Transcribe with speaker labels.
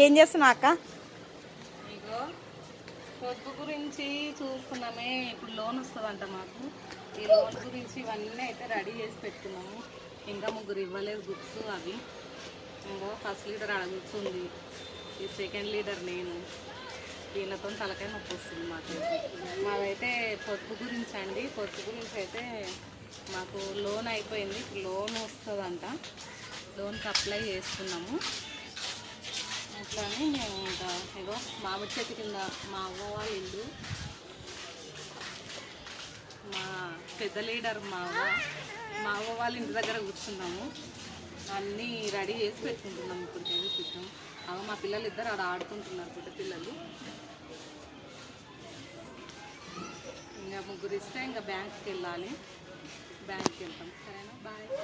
Speaker 1: ఏం చేస్తున్నావు అక్క?
Speaker 2: ఇగో పొదుపు గురించి చూస్తున్నామే. ఇప్పుడు లోన్ వస్తుందంట మాకు. ఈ లోన్ గురించి ఇవన్నీ అయితే రెడీ చేసి పెట్టుకున్నాము. ఇంకా 3 ఇవ్వలేదు బుక్స్. అవి ఇంకో ఫస్ట్ లీడర్ ఆడ కూర్చుంది, ఈ సెకండ్ లీడర్ నేను. దీనితో తలకాయ నొప్పి వస్తుంది మాదైతే పొదుపు గురించి అండి. పొదుపు గురించి అయితే మాకు లోన్ అయిపోయింది, లోన్ వస్తుందంట. లోన్కి అప్లై చేస్తున్నాము. అట్లానే మేము ఇంకా ఏదో మామిడి చెట్టు కింద మా అవ్వ వాళ్ళ ఇల్లు, మా పెద్ద లీడర్ మా అవ్వ వాళ్ళ ఇంటి దగ్గర కూర్చున్నాము. అన్నీ రెడీ చేసి పెట్టుకుంటున్నాము. ఇప్పుడు సిద్ధం. మా పిల్లలు ఇద్దరు ఆడ ఆడుకుంటున్నారు, పుట్ట పిల్లలు. ఇంకా 3 ఇస్తే ఇంకా బ్యాంక్కి వెళ్ళాలి. బ్యాంక్కి వెళ్తాం. సరేనా? బాయ్.